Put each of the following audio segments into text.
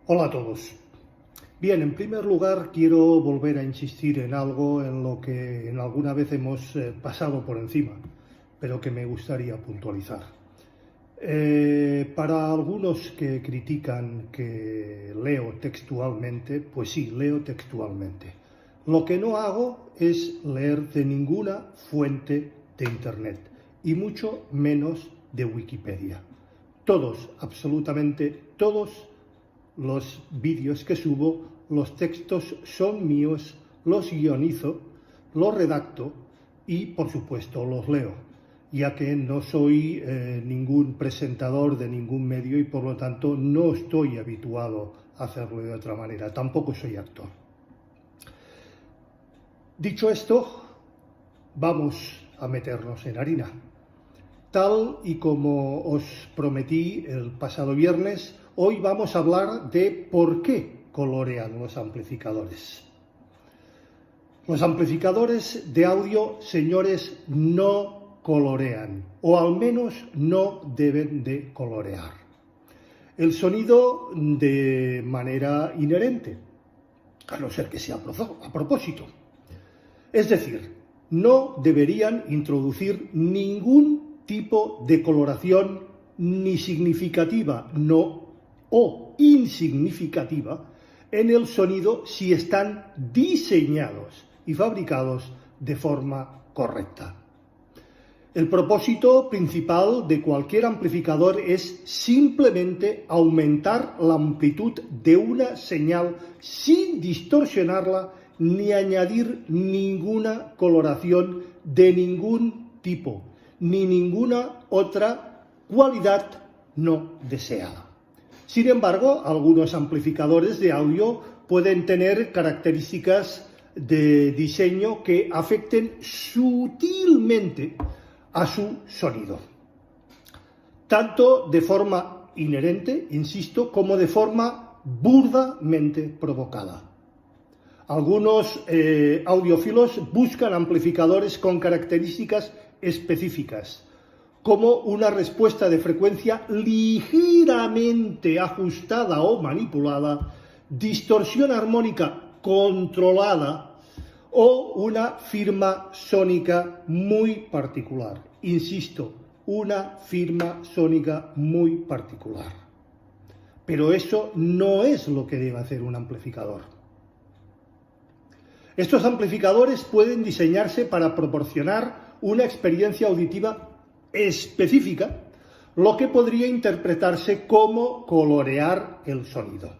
Hola a todos. Bien, en primer lugar quiero volver a insistir en algo en lo que alguna vez hemos pasado por encima, pero que me gustaría puntualizar. Para algunos que critican que leo textualmente, pues sí, leo textualmente. Lo que no hago es leer de ninguna fuente de Internet, y mucho menos de Wikipedia. Todos, absolutamente todos, los vídeos que subo, los textos son míos, los guionizo, los redacto y, por supuesto, los leo, ya que no soy ningún presentador de ningún medio y, por lo tanto, no estoy habituado a hacerlo de otra manera. Tampoco soy actor. Dicho esto, vamos a meternos en harina. Tal y como os prometí el pasado viernes, hoy vamos a hablar de por qué colorean los amplificadores. Los amplificadores de audio, señores, no colorean, o al menos no deben de colorear el sonido de manera inherente, a no ser que sea a propósito. Es decir, no deberían introducir ningún tipo de coloración ni significativa o insignificativa en el sonido si están diseñados y fabricados de forma correcta. El propósito principal de cualquier amplificador es simplemente aumentar la amplitud de una señal sin distorsionarla ni añadir ninguna coloración de ningún tipo, ni ninguna otra cualidad no deseada. Sin embargo, algunos amplificadores de audio pueden tener características de diseño que afecten sutilmente a su sonido, tanto de forma inherente, insisto, como de forma burdamente provocada. Algunos audiófilos buscan amplificadores con características específicas, como una respuesta de frecuencia ligeramente ajustada o manipulada, distorsión armónica controlada o una firma sónica muy particular. Insisto, una firma sónica muy particular. Pero eso no es lo que debe hacer un amplificador. Estos amplificadores pueden diseñarse para proporcionar una experiencia auditiva específica, lo que podría interpretarse como colorear el sonido.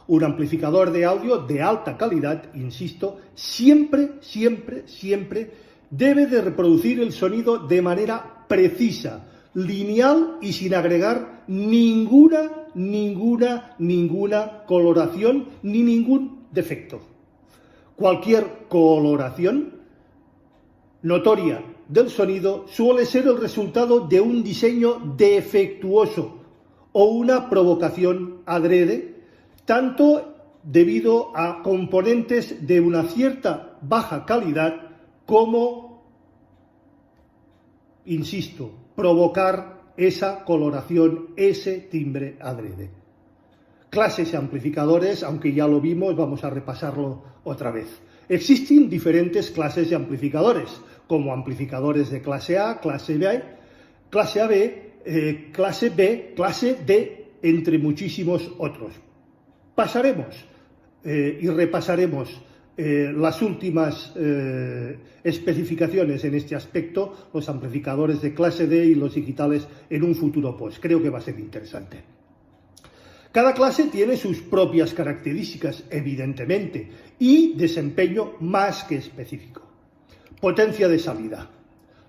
Un amplificador de audio de alta calidad, insisto, siempre debe de reproducir el sonido de manera precisa, lineal y sin agregar ninguna coloración ni ningún defecto. Cualquier coloración notoria del sonido suele ser el resultado de un diseño defectuoso o una provocación adrede, tanto debido a componentes de una cierta baja calidad como, insisto, provocar esa coloración, ese timbre adrede. Clases de amplificadores, aunque ya lo vimos, vamos a repasarlo otra vez. Existen diferentes clases de amplificadores, como amplificadores de clase A, clase B, clase AB, clase B, clase D, entre muchísimos otros. Pasaremos y repasaremos las últimas especificaciones en este aspecto, los amplificadores de clase D y los digitales en un futuro post. Creo que va a ser interesante. Cada clase tiene sus propias características, evidentemente, y desempeño más que específico. Potencia de salida.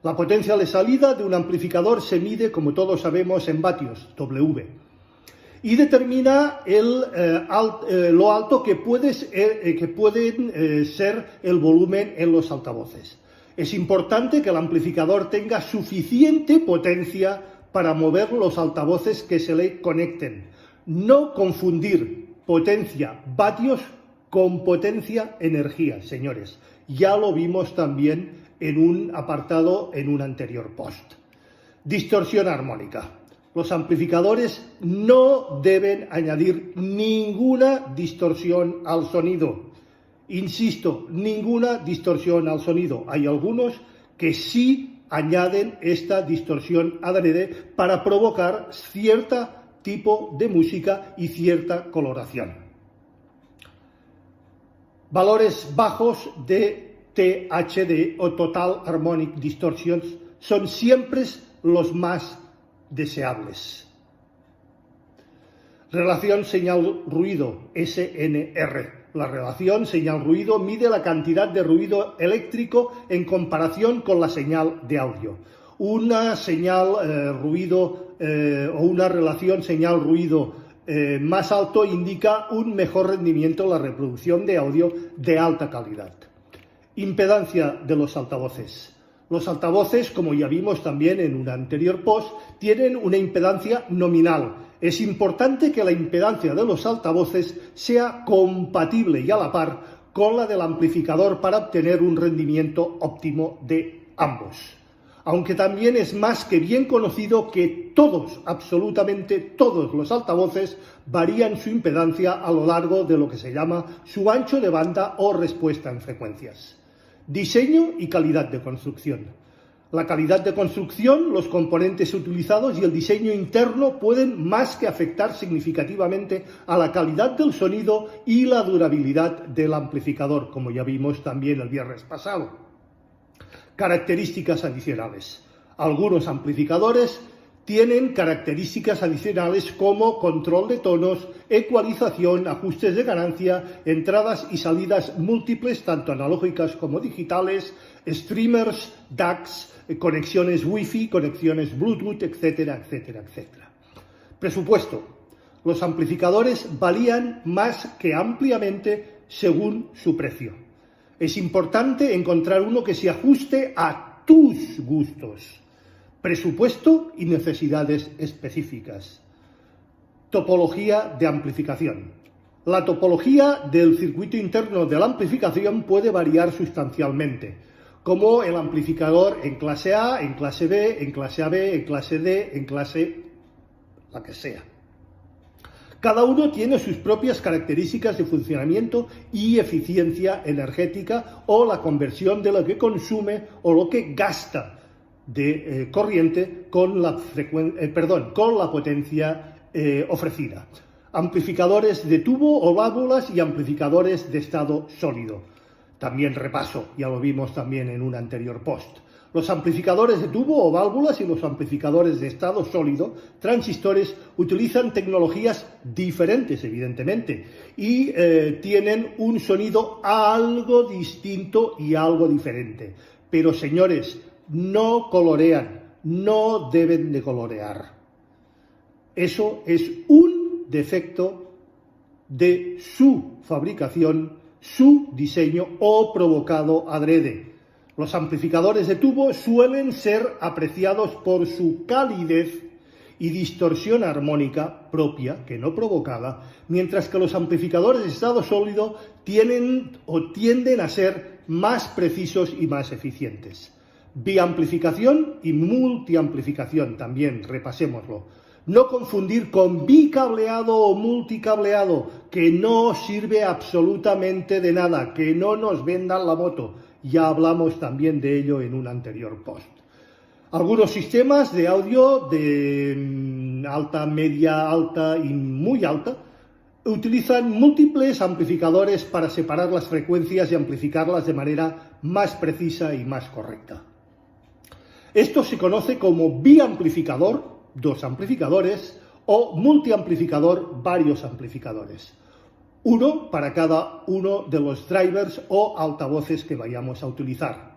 La potencia de salida de un amplificador se mide, como todos sabemos, en vatios, W, y determina lo alto que pueden ser el volumen en los altavoces. Es importante que el amplificador tenga suficiente potencia para mover los altavoces que se le conecten. No confundir potencia vatios con potencia energía, señores. Ya lo vimos también en un apartado en un anterior post. Distorsión armónica. Los amplificadores no deben añadir ninguna distorsión al sonido. Insisto, ninguna distorsión al sonido. Hay algunos que sí añaden esta distorsión adrede para provocar cierto tipo de música y cierta coloración. Valores bajos de THD o Total Harmonic Distortions son siempre los más deseables. Relación señal-ruido, SNR. La relación señal-ruido mide la cantidad de ruido eléctrico en comparación con la señal de audio. Una señal ruido o una relación señal-ruido más alto indica un mejor rendimiento en la reproducción de audio de alta calidad. Impedancia de los altavoces. Los altavoces, como ya vimos también en un anterior post, tienen una impedancia nominal. Es importante que la impedancia de los altavoces sea compatible y a la par con la del amplificador para obtener un rendimiento óptimo de ambos. Aunque también es más que bien conocido que todos, absolutamente todos los altavoces varían su impedancia a lo largo de lo que se llama su ancho de banda o respuesta en frecuencias. Diseño y calidad de construcción. La calidad de construcción, los componentes utilizados y el diseño interno pueden más que afectar significativamente a la calidad del sonido y la durabilidad del amplificador, como ya vimos también el viernes pasado. Características adicionales. Algunos amplificadores tienen características adicionales como control de tonos, ecualización, ajustes de ganancia, entradas y salidas múltiples, tanto analógicas como digitales, streamers, DACs, conexiones Wi-Fi, conexiones Bluetooth, etcétera, etcétera, etcétera. Presupuesto. Los amplificadores varían más que ampliamente según su precio. Es importante encontrar uno que se ajuste a tus gustos, presupuesto y necesidades específicas. Topología de amplificación. La topología del circuito interno de la amplificación puede variar sustancialmente, como el amplificador en clase A, en clase B, en clase AB, en clase D, en clase la que sea. Cada uno tiene sus propias características de funcionamiento y eficiencia energética o la conversión de lo que consume o lo que gasta de corriente con la potencia ofrecida. Amplificadores de tubo o válvulas y amplificadores de estado sólido. También repaso, ya lo vimos también en un anterior post. Los amplificadores de tubo o válvulas y los amplificadores de estado sólido, transistores, utilizan tecnologías diferentes, evidentemente, y tienen un sonido algo distinto y algo diferente. Pero, señores, no colorean, no deben de colorear. Eso es un defecto de su fabricación, su diseño o provocado adrede. Los amplificadores de tubo suelen ser apreciados por su calidez y distorsión armónica propia, que no provocada, mientras que los amplificadores de estado sólido tienden a ser más precisos y más eficientes. Biamplificación y multiamplificación también, repasémoslo. No confundir con bicableado o multicableado, que no sirve absolutamente de nada, que no nos vendan la moto. Ya hablamos también de ello en un anterior post. Algunos sistemas de audio de alta, media, alta y muy alta utilizan múltiples amplificadores para separar las frecuencias y amplificarlas de manera más precisa y más correcta. Esto se conoce como biamplificador, dos amplificadores, o multiamplificador, varios amplificadores. Uno para cada uno de los drivers o altavoces que vayamos a utilizar.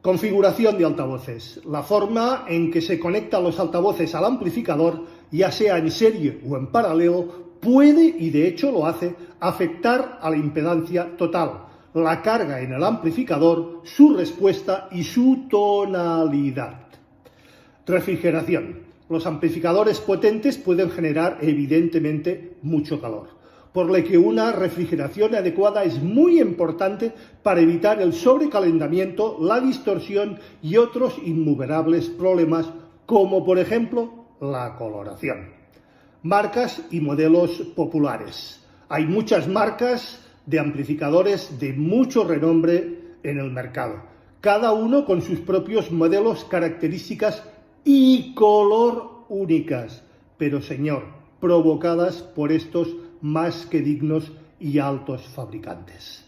Configuración de altavoces. La forma en que se conectan los altavoces al amplificador, ya sea en serie o en paralelo, puede, y de hecho lo hace, afectar a la impedancia total, la carga en el amplificador, su respuesta y su tonalidad. Refrigeración. Los amplificadores potentes pueden generar evidentemente mucho calor, por lo que una refrigeración adecuada es muy importante para evitar el sobrecalentamiento, la distorsión y otros innumerables problemas, como por ejemplo la coloración. Marcas y modelos populares. Hay muchas marcas de amplificadores de mucho renombre en el mercado, cada uno con sus propios modelos, características y color únicas, pero señor, provocadas por estos más que dignos y altos fabricantes.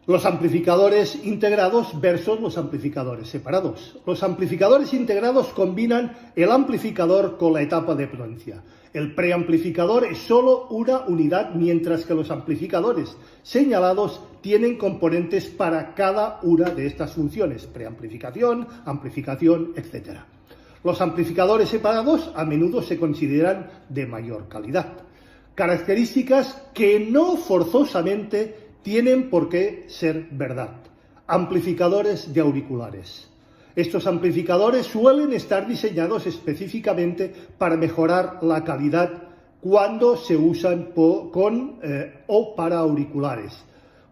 Los amplificadores integrados versus los amplificadores separados. Los amplificadores integrados combinan el amplificador con la etapa de potencia. El preamplificador es solo una unidad, mientras que los amplificadores señalados tienen componentes para cada una de estas funciones: preamplificación, amplificación, etc. Los amplificadores separados a menudo se consideran de mayor calidad. Características que no forzosamente tienen por qué ser verdad. Amplificadores de auriculares. Estos amplificadores suelen estar diseñados específicamente para mejorar la calidad cuando se usan o para auriculares.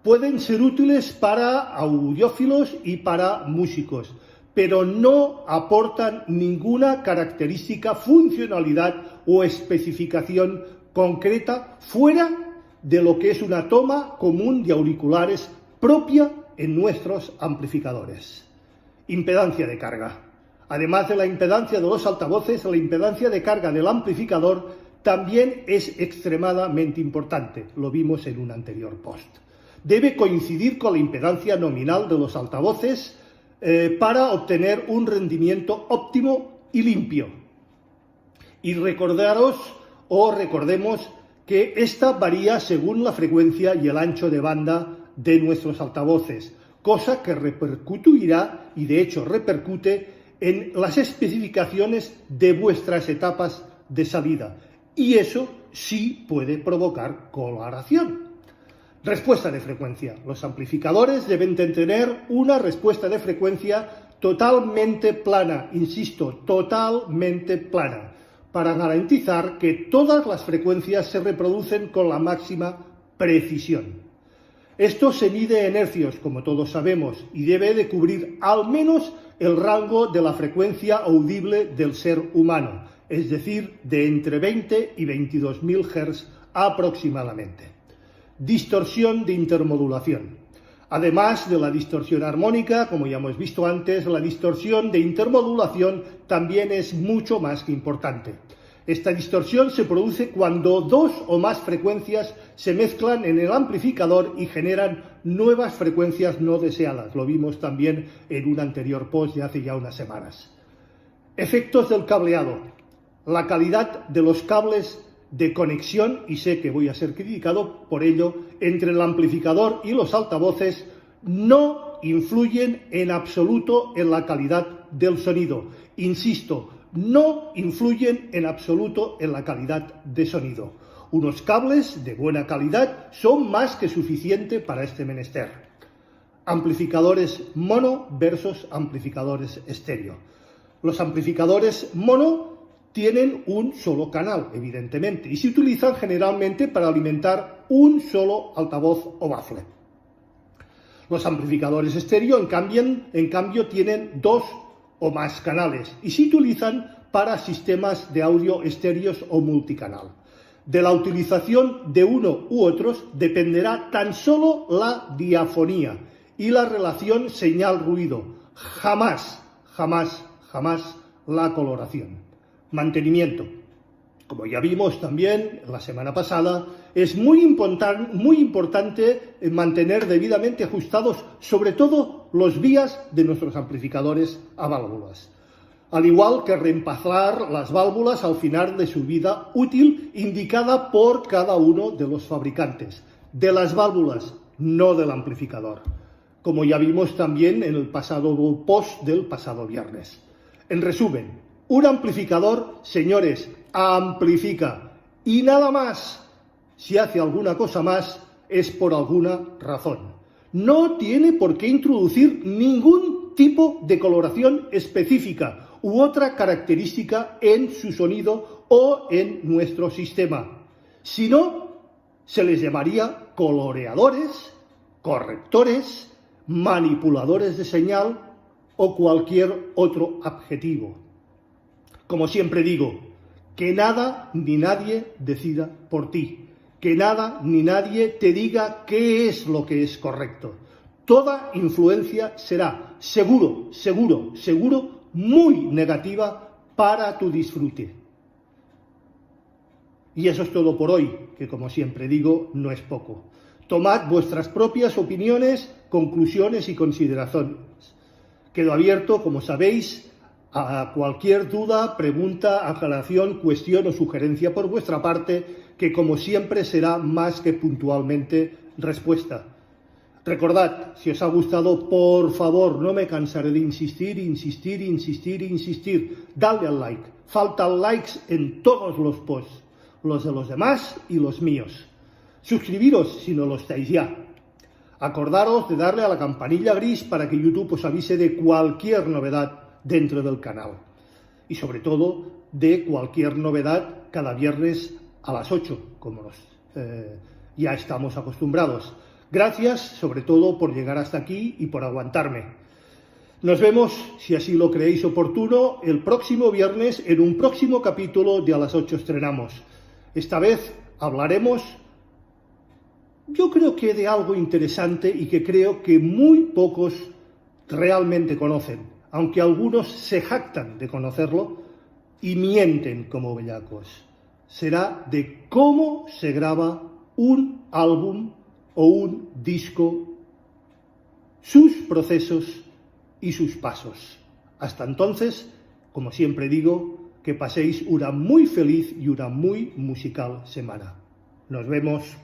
Pueden ser útiles para audiófilos y para músicos, pero no aportan ninguna característica, funcionalidad o especificación concreta fuera de lo que es una toma común de auriculares propia en nuestros amplificadores. Impedancia de carga. Además de la impedancia de los altavoces, la impedancia de carga del amplificador también es extremadamente importante. Lo vimos en un anterior post. Debe coincidir con la impedancia nominal de los altavoces para obtener un rendimiento óptimo y limpio. Y recordemos que esta varía según la frecuencia y el ancho de banda de nuestros altavoces, cosa que repercutirá, y de hecho repercute, en las especificaciones de vuestras etapas de salida, y eso sí puede provocar coloración. Respuesta de frecuencia. Los amplificadores deben tener una respuesta de frecuencia totalmente plana, insisto, totalmente plana, para garantizar que todas las frecuencias se reproducen con la máxima precisión. Esto se mide en hercios, como todos sabemos, y debe de cubrir al menos el rango de la frecuencia audible del ser humano, es decir, de entre 20 y 22.000 Hz aproximadamente. Distorsión de intermodulación. Además de la distorsión armónica, como ya hemos visto antes, la distorsión de intermodulación también es mucho más que importante. Esta distorsión se produce cuando dos o más frecuencias se mezclan en el amplificador y generan nuevas frecuencias no deseadas. Lo vimos también en un anterior post de hace ya unas semanas. Efectos del cableado. La calidad de los cables de conexión, y sé que voy a ser criticado por ello, entre el amplificador y los altavoces no influyen en absoluto en la calidad del sonido. Insisto, no influyen en absoluto en la calidad de sonido. Unos cables de buena calidad son más que suficiente para este menester. Amplificadores mono versus amplificadores estéreo. Los amplificadores mono tienen un solo canal, evidentemente, y se utilizan generalmente para alimentar un solo altavoz o bafle. Los amplificadores estéreo, en cambio, tienen dos o más canales y se utilizan para sistemas de audio estéreos o multicanal. De la utilización de uno u otros dependerá tan solo la diafonía y la relación señal-ruido, jamás la coloración. Mantenimiento. Como ya vimos también la semana pasada, es muy importante mantener debidamente ajustados sobre todo los vías de nuestros amplificadores a válvulas, al igual que reemplazar las válvulas al final de su vida útil indicada por cada uno de los fabricantes, de las válvulas, no del amplificador, como ya vimos también en el pasado post del pasado viernes. En resumen, un amplificador, señores, amplifica y nada más. Si hace alguna cosa más es por alguna razón. No tiene por qué introducir ningún tipo de coloración específica u otra característica en su sonido o en nuestro sistema. Si no, se les llamaría coloreadores, correctores, manipuladores de señal o cualquier otro adjetivo. Como siempre digo, que nada ni nadie decida por ti, que nada ni nadie te diga qué es lo que es correcto. Toda influencia será seguro, muy negativa para tu disfrute. Y eso es todo por hoy, que como siempre digo, no es poco. Tomad vuestras propias opiniones, conclusiones y consideraciones. Quedo abierto, como sabéis, a cualquier duda, pregunta, aclaración, cuestión o sugerencia por vuestra parte, que como siempre será más que puntualmente respuesta. Recordad, si os ha gustado, por favor, no me cansaré de insistir. Dadle al like. Faltan likes en todos los posts, los de los demás y los míos. Suscribiros si no lo estáis ya. Acordaros de darle a la campanilla gris para que YouTube os avise de cualquier novedad dentro del canal. Y sobre todo, de cualquier novedad cada viernes a las 8, como ya estamos acostumbrados. Gracias, sobre todo, por llegar hasta aquí y por aguantarme. Nos vemos, si así lo creéis oportuno, el próximo viernes en un próximo capítulo de A las 8 estrenamos. Esta vez hablaremos, yo creo que de algo interesante y que creo que muy pocos realmente conocen, aunque algunos se jactan de conocerlo y mienten como bellacos. Será de cómo se graba un álbum o un disco, sus procesos y sus pasos. Hasta entonces, como siempre digo, que paséis una muy feliz y una muy musical semana. Nos vemos.